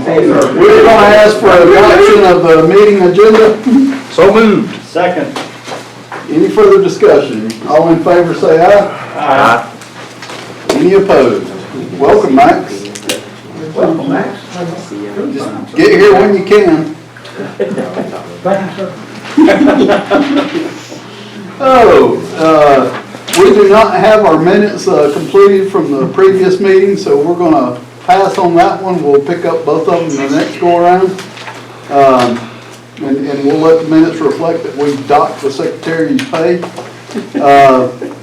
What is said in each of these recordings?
We're going to ask for adoption of the meeting agenda. So moved. Second. Any further discussion? All in favor say aye. Aye. Any opposed? Welcome, Max. Welcome, Max. Just get here when you can. Thank you, sir. We do not have our minutes completed from the previous meeting, so we're going to pass on that one. We'll pick up both of them the next go around. And we'll let the minutes reflect that we docked the secretary's pay.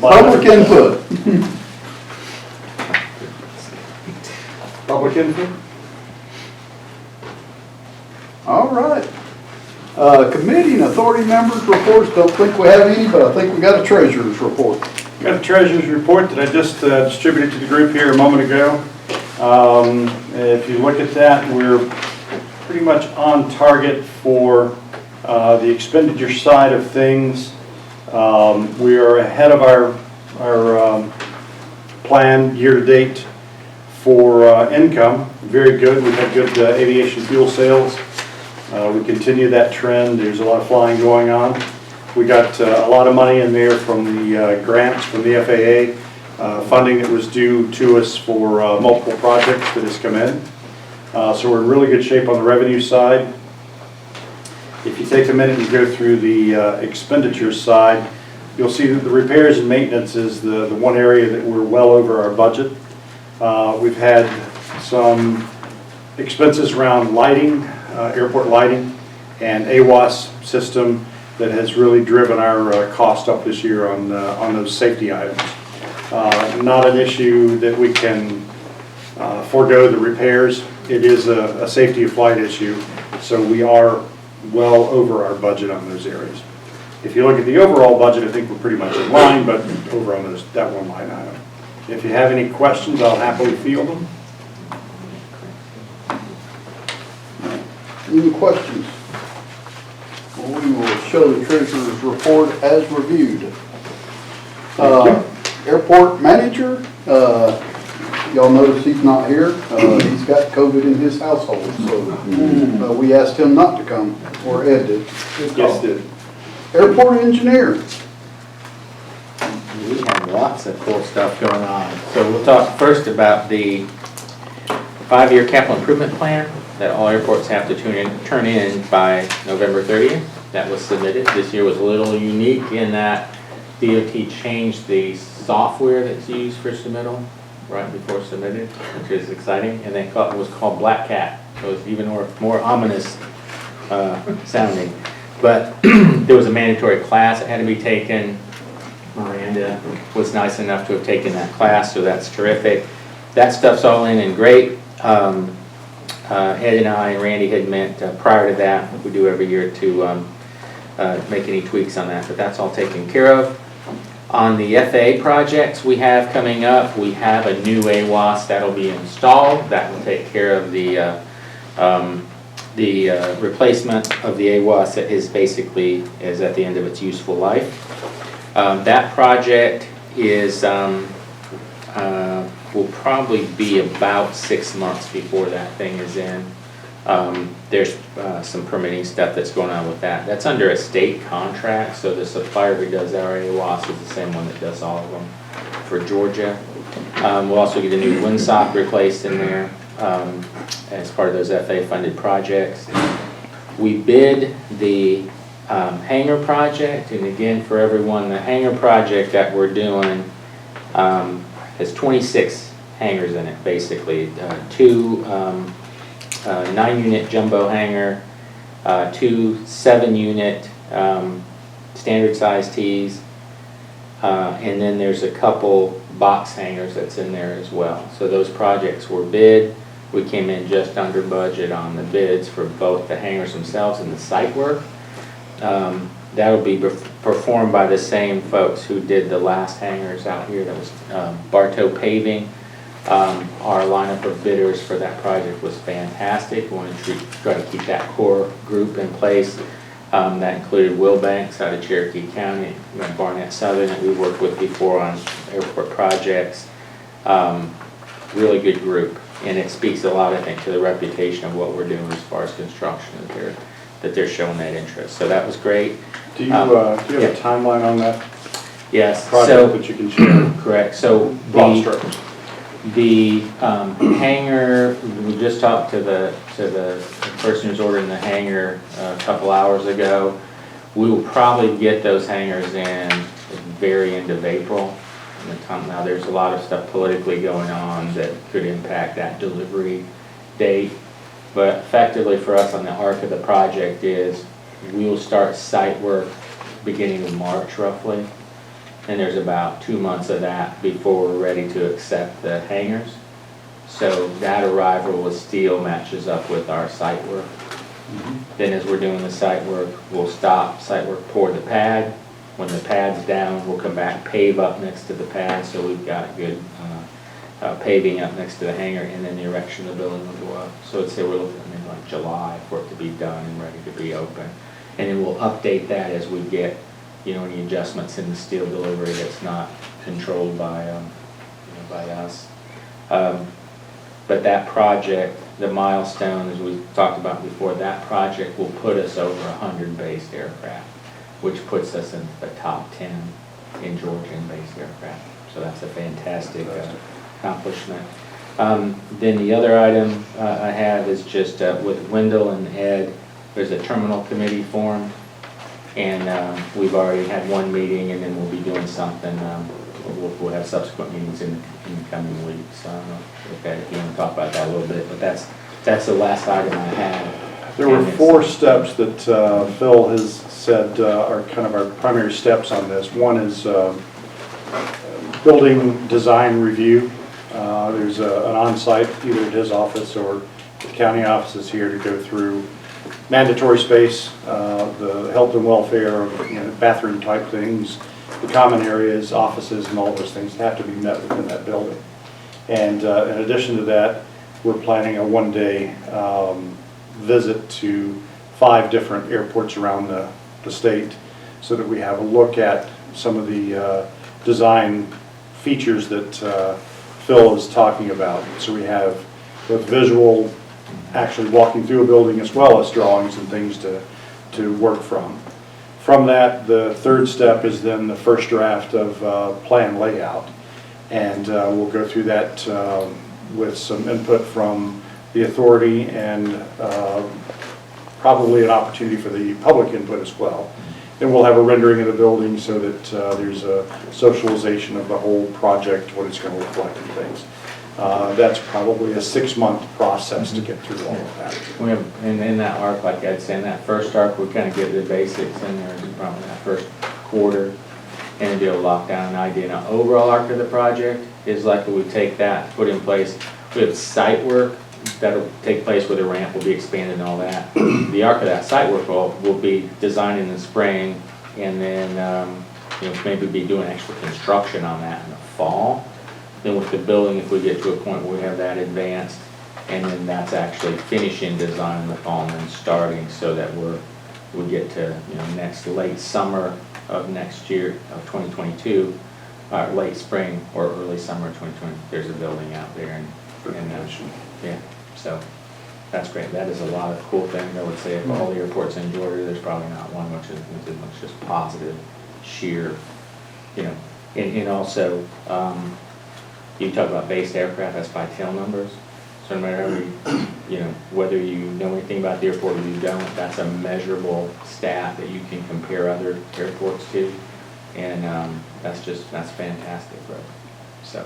Public input. Public input? All right. Committee and authority members reports, don't think we have any, but I think we got a treasurer's report. Got a treasurer's report that I just distributed to the group here a moment ago. If you look at that, we're pretty much on target for the expenditure side of things. We are ahead of our plan year to date for income. Very good. We've had good aviation fuel sales. We continue that trend. There's a lot of flying going on. We got a lot of money in there from the grants from the FAA, funding that was due to us for multiple projects that has come in. So we're in really good shape on the revenue side. If you take a minute and go through the expenditure side, you'll see that the repairs and maintenance is the one area that we're well over our budget. We've had some expenses around lighting, airport lighting, and AWAS system that has really driven our cost up this year on those safety items. Not an issue that we can forego the repairs. It is a safety of flight issue, so we are well over our budget on those areas. If you look at the overall budget, I think we're pretty much in line, but over on that one line item. If you have any questions, I'll happily field them. Any questions? Well, we will show the treasurer's report as reviewed. Airport manager, y'all notice he's not here. He's got COVID in his household, so we asked him not to come, or Ed did. Yes, did. Airport engineer. We have lots of cool stuff going on. So we'll talk first about the 5-year capital improvement plan that all airports have to turn in by November 30th. That was submitted. This year was a little unique in that DOT changed the software that's used for submittal right before submitted, which is exciting, and they thought it was called Black Cat. So it was even more ominous sounding. But there was a mandatory class that had to be taken. Miranda was nice enough to have taken that class, so that's terrific. That stuff's all in and great. Ed and I and Randy had met prior to that, we do every year, to make any tweaks on that, but that's all taken care of. On the FAA projects we have coming up, we have a new AWAS that'll be installed. That will take care of the replacement of the AWAS that is basically at the end of its useful life. That project is will probably be about 6 months before that thing is in. There's some permitting stuff that's going on with that. That's under a state contract, so the supplier who does our AWAS is the same one that does all of them for Georgia. We'll also get a new windsock replaced in there as part of those FAA-funded projects. We bid the hangar project, and again, for everyone, the hangar project that we're doing has 26 hangars in it, basically. 2 9-unit jumbo hangar, 2 7-unit standard size T's, and then there's a couple box hangars that's in there as well. So those projects were bid. We came in just under budget on the bids for both the hangars themselves and the site work. That'll be performed by the same folks who did the last hangars out here. That was Bartow Paving. Our lineup of bidders for that project was fantastic. We wanted to try to keep that core group in place. That included Will Banks out of Cherokee County, Barnett Southern that we've worked with before on airport projects. Really good group. And it speaks a lot, I think, to the reputation of what we're doing as far as construction, that they're showing that interest. So that was great. Do you have yeah. a timeline on that Yes, project that you can share? correct. So Broad strokes. the hangar, we just talked to the person who's ordering the hangar a couple hours ago. We will probably get those hangars in at the very end of April. Now, there's a lot of stuff politically going on that could impact that delivery date. But effectively for us on the arc of the project is we will start site work beginning of March roughly. And there's about 2 months of that before we're ready to accept the hangars. So that arrival with steel matches up with our site work. Then as we're doing the site work, we'll stop site work, pour the pad. When the pad's down, we'll come back, pave up next to the pad, so we've got good paving up next to the hangar, and then the erection of the building will go up. So I'd say we're looking at maybe like July for it to be done and ready to be open. And then we'll update that as we get, any adjustments in the steel delivery that's not controlled by, by us. But that project, the milestone, as we talked about before, that project will put us over 100 based aircraft, which puts us in the top 10 in Georgia in based aircraft. So that's a fantastic accomplishment. Then the other item I have is just with Wendell and Ed, there's a terminal committee formed. And we've already had one meeting, and then we'll be doing something. We'll have subsequent meetings in the coming weeks. So I don't know if you want to talk about that a little bit, but that's the last item I had. There were 4 steps that Phil has said are kind of our primary steps on this. One is building design review. There's an on-site, either at his office or the county offices here, to go through mandatory space, the health and welfare, bathroom type things, the common areas, offices, and all those things have to be met within that building. And in addition to that, we're planning a one-day visit to 5 different airports around the state, so that we have a look at some of the design features that Phil is talking about. So we have both visual, actually walking through a building, as well as drawings and things to work from. From that, the 3rd step is then the first draft of plan layout. And we'll go through that with some input from the authority, and probably an opportunity for the public input as well. Then we'll have a rendering of the building so that there's a socialization of the whole project, what it's going to look like and things. That's probably a 6-month process to get through all of that. We have, and in that arc, like I'd say, in that first arc, we kind of get the basics in there, probably that first quarter, and be able to lock down an idea. Now, overall arc of the project is likely we take that, put in place. We have site work that'll take place where the ramp will be expanded and all that. The arc of that site work will be designed in the spring, and then maybe be doing actual construction on that in the fall. Then with the building, if we get to a point where we have that advanced, and then that's actually finishing design in the fall and then starting, so that we get to next late summer of next year of 2022, late spring or early summer of 2020. There's a building out there, and yeah, so that's great. That is a lot of cool things. I would say of all the airports in Georgia, there's probably not one which is just positive, sheer, and also. You talk about based aircraft, that's by tail numbers. So no matter whether you know anything about the airport or you don't, that's a measurable stat that you can compare other airports to. And that's fantastic, right? So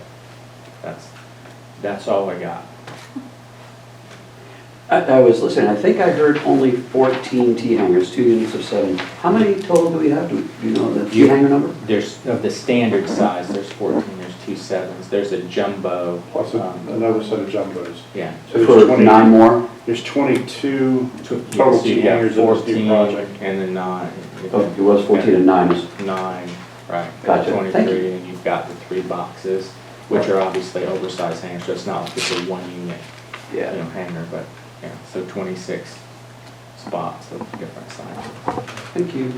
that's all I got. I was listening. I think I heard only 14 T-hangars, 2 units of 7. How many total do we have? Do you know the T-hanger number? There's, of the standard size, there's 14, there's 2 7s. There's a jumbo. Plus another set of jumbos. Yeah. So For 9 more? There's 22 total So you got T-hangars in this 14 new project. and then 9. Oh, it was 14 and 9. 9, right. Gotcha. 23, Thank you. and you've got the 3 boxes, which are obviously oversized hangars, so it's not like it's a 1 unit Yeah. hanger, but yeah, so 26 spots of different sizes. Thank you.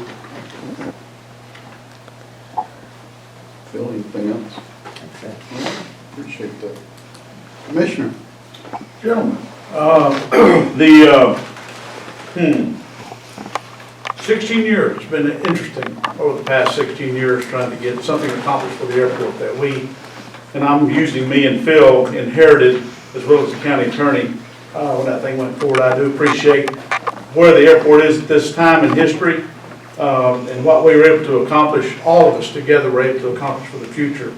Phil, anything else? That's it. Appreciate that. Commissioner? Gentlemen, 16 years, it's been interesting over the past 16 years trying to get something accomplished for the airport that we, and I'm using me and Phil, inherited, as well as the county attorney, when that thing went forward. I do appreciate where the airport is at this time in history, and what we were able to accomplish, all of us together were able to accomplish for the future.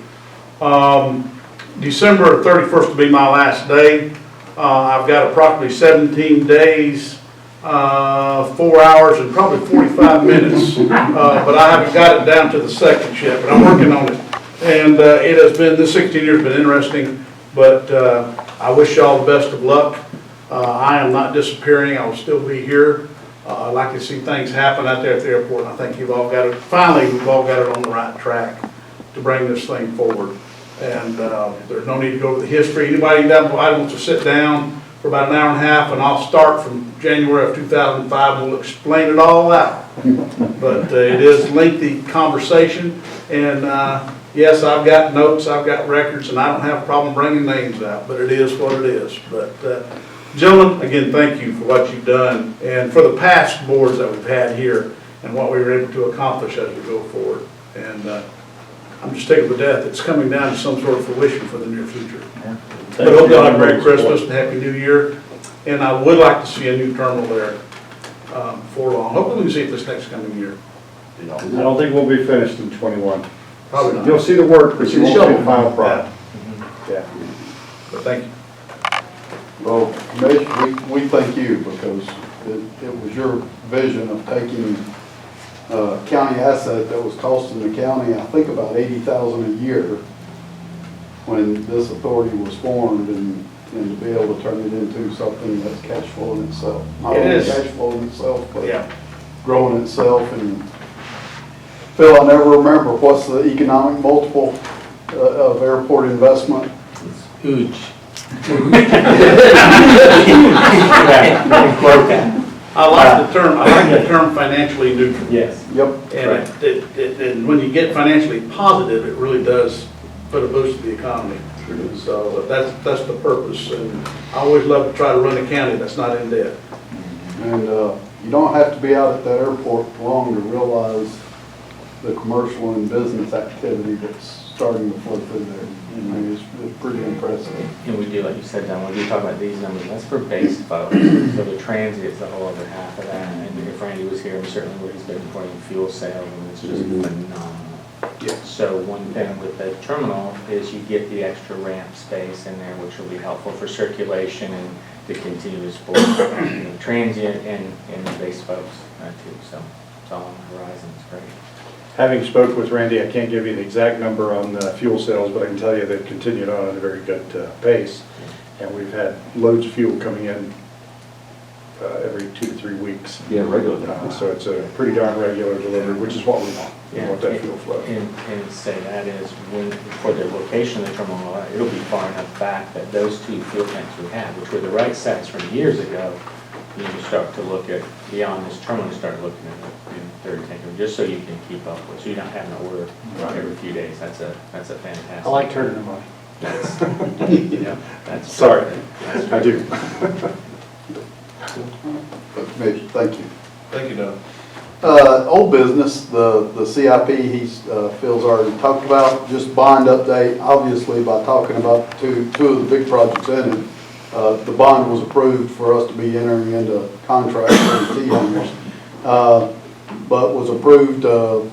December 31st will be my last day. I've got approximately 17 days, 4 hours, and probably 45 minutes, but I haven't got it down to the seconds yet, but I'm working on it. And it has been, this 16 years has been interesting, but I wish you all the best of luck. I am not disappearing. I will still be here. I'd like to see things happen out there at the airport, and I think you've all got it, finally, we've all got it on the right track to bring this thing forward. And there's no need to go over the history. Anybody down below wants to sit down for about an hour and a half, and I'll start from January of 2005. We'll explain it all out. But it is lengthy conversation, and yes, I've got notes, I've got records, and I don't have a problem bringing names out, but it is what it is. But gentlemen, again, thank you for what you've done, and for the past boards that we've had here, and what we were able to accomplish as we go forward. And I'm just tickled to death. It's coming down to some sort of fruition for the near future. But hope y'all have a Merry Christmas and Happy New Year. And I would like to see a new terminal there before long. Hopefully we can see it this next coming year. I don't think we'll be finished in 21. Probably not. You'll see the work, but you won't see the final Yeah. product. Yeah. But thank you. Well, Commissioner, we thank you because it was your vision of taking county asset that was costing the county, I think about $80,000 a year when this authority was formed, and to be able to turn it into something that's cash flow in itself. Not It only is. cash flow in itself, but Yeah. growing itself. And Phil, I never remember, what's the economic multiple of airport investment? It's huge. I like the term financially neutral. Yes. Yep. And and when you get financially positive, it really does put a boost to the economy. So that's the purpose. And I always love to try to run a county that's not in debt. And you don't have to be out at that airport long to realize the commercial and business activity that's starting to flow through there. I mean, it's pretty impressive. And we do, like you said, Don, when you talk about these numbers, that's for base folks. So the transit's a whole other half of that. And if Randy was here, I'm certainly what he's been for in fuel sales, and it's just phenomenal. Yeah. So one thing with the terminal is you get the extra ramp space in there, which will be helpful for circulation and to continue to support transient and the base folks too. So it's all on the horizon. It's great. Having spoke with Randy, I can't give you the exact number on the fuel sales, but I can tell you they've continued on at a very good pace. And we've had loads of fuel coming in every 2 to 3 weeks. Yeah, regularly. So it's a pretty darn regular delivery, which is what we want. We want that fuel flow. And say that is when, for the location of the terminal, it'll be far enough back that those 2 fuel tanks we had, which were the right size from years ago, you start to look at, beyond this terminal, you start looking at the third tanker, just so you can keep up with, so you don't have to order every few days. That's a fantastic. I like turning them on. That's, that's. Sorry, that's I do. But Commissioner, thank you. Thank you, Doug. Old business, the CIP, Phil's already talked about, just bond update, obviously by talking about two of the big projects in it. The bond was approved for us to be entering into contract for the t-hangars, but was approved a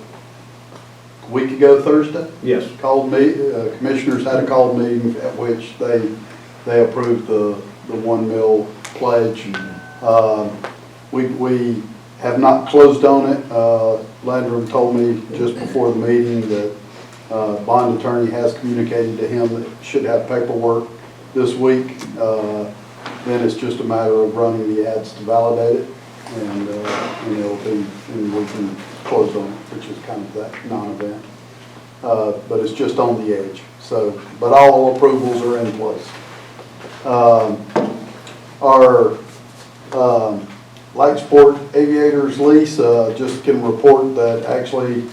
week ago Thursday. Yes. Called me, commissioners had a called meeting at which they approved the 1 mil pledge. We have not closed on it. Landrum told me just before the meeting that bond attorney has communicated to him that should have paperwork this week. Then it's just a matter of running the ads to validate it, and it'll be, and we can close on it, which is kind of that non-event. But it's just on the edge. So, but all approvals are in place. Our Light Sport Aviators lease, just can report that actually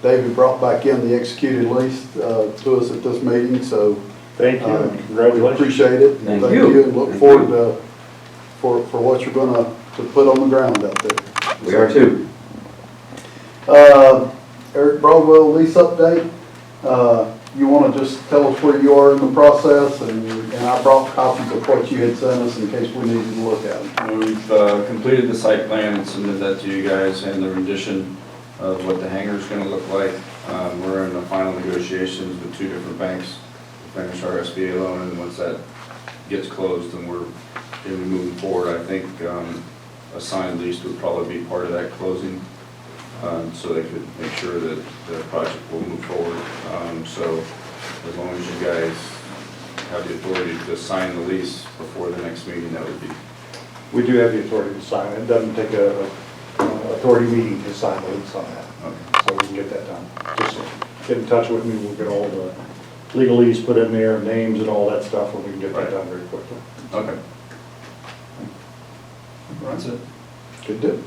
David brought back in the executed lease to us at this meeting, so Thank you, and congratulations. Appreciate it. Thank you. And look Thank forward you. to, for what you're gonna, to put on the ground out there. We are too. Eric Broadwell lease update. You wanna just tell us where you are in the process, and I brought copies of what you had sent us in case we needed to look at them. We've completed the site plan and submitted that to you guys and the rendition of what the hangar is going to look like. We're in the final negotiations with 2 different banks to finish our SBA loan, and once that gets closed and we're going to be moving forward, I think a signed lease would probably be part of that closing, so they could make sure that the project will move forward. So as long as you guys have the authority to sign the lease before the next meeting, that would be. We do have the authority to sign it. It doesn't take a authority meeting to sign the lease on that. Okay. So we can get that done. Just get in touch with me, we'll get all the legalese put in there, names and all that stuff, and we can get that done very quickly. Okay. That's it. Good deal.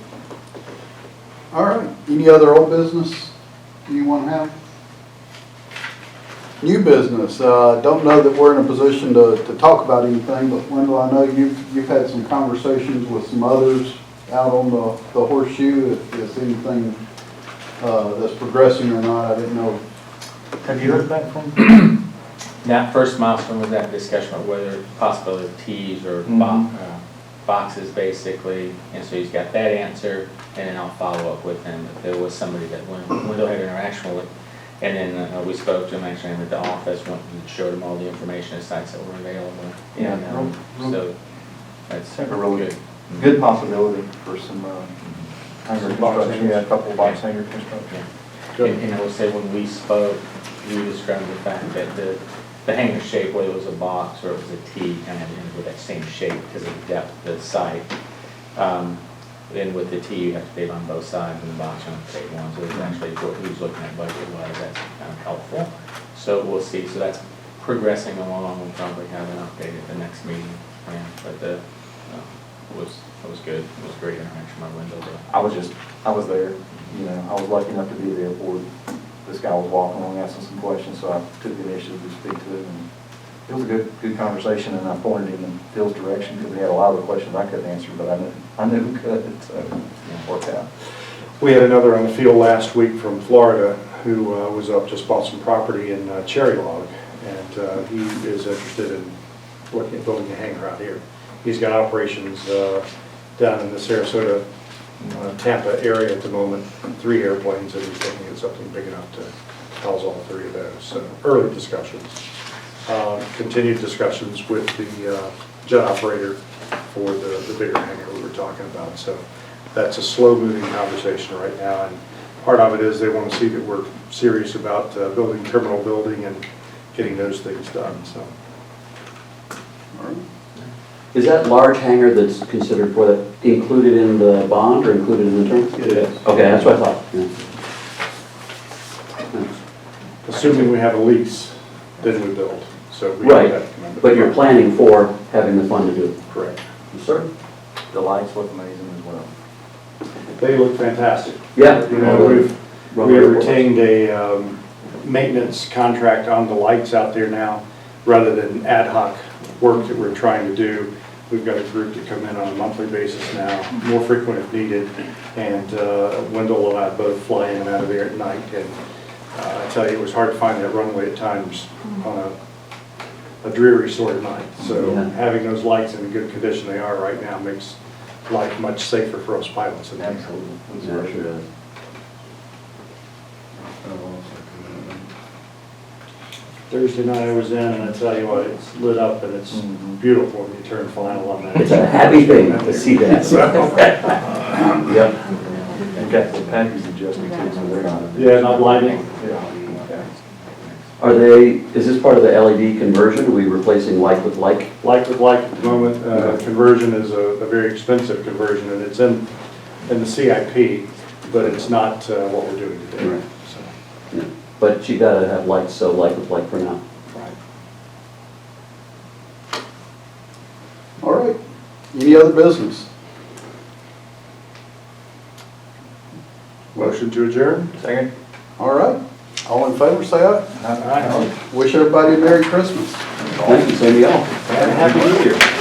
All right, any other old business you want to have? New business, don't know that we're in a position to talk about anything, but Wendell, I know you've had some conversations with some others out on the horseshoe, if there's anything that's progressing or not, I didn't know. Have you heard back from? That first milestone was that discussion of whether possibility of tees or boxes basically, and so he's got that answer, and then I'll follow up with him. If there was somebody that Wendell had interaction with, and then we spoke to him actually at the office, went and showed him all the information and sites that were available. Yeah, And, so that's A really good. good possibility for some hangar construction, yeah, a couple of box hangar construction. And I will say, when we spoke, we described the fact that the hangar shape, whether it was a box or it was a T, kind of ended with that same shape because of the depth of the site. And with the T, you have to pave on both sides, and the box, you only pave one. So it's actually what he was looking at budget-wise, that's kind of helpful. So we'll see. So that's progressing along. We'll probably have an update at the next meeting. Yeah, but it was good. It was great interaction by Wendell. I was there, you know, I was lucky enough to be at the airport. This guy was walking along asking some questions, so I took the initiative to speak to him. And it was a good conversation, and I pointed him in Phil's direction because he had a lot of the questions I couldn't answer, but I knew who could, so it worked out. We had another on the field last week from Florida who was up, just bought some property in Cherry Log, and he is interested in looking at building a hangar out here. He's got operations down in the Sarasota, Tampa area at the moment, 3 airplanes, and he's looking at something big enough to house all 3 of those. So early discussions. Continued discussions with the jet operator for the bigger hangar we were talking about. So that's a slow-moving conversation right now, and part of it is they want to see that we're serious about building terminal building and getting those things done. So. All right. Is that large hangar that's considered for that included in the bond or included in the terms? It is. Okay, that's what I thought. Yeah. Assuming we have a lease, then we build. So we Right, have to come into but you're the- planning for having the fund to do it. Correct. Yes, sir. The lights look amazing as well. They look fantastic. Yeah. You know, we have retained a maintenance contract on the lights out there now, rather than ad hoc work that we're trying to do. We've got a group to come in on a monthly basis now, more frequent if needed, and Wendell and I both fly in and out of there at night, and I tell you, it was hard to find that runway at times on a dreary sort of night. So Yeah. having those lights in the good condition they are right now makes life much safer for us pilots. Absolutely. Yeah, it sure does. Thursday night I was in, and I tell you what, it's lit up and it's beautiful when you turn final on that. It's a happy thing to see that. So, Yep. You've got the patches adjusting too, so they're not. yeah, not lighting. Yeah. Is this part of the LED conversion? Are we replacing like with like? Like with like at the moment, conversion is a very expensive conversion, and it's in the CIP, but it's not what we're doing today. Right. So, Yeah. But you gotta have lights, so like with like for now. right. All right, any other business? Motion to adjourn? Second? All right, all in favor, say aye. Wish everybody a Merry Christmas. Thank you, same to y'all. Happy New Year.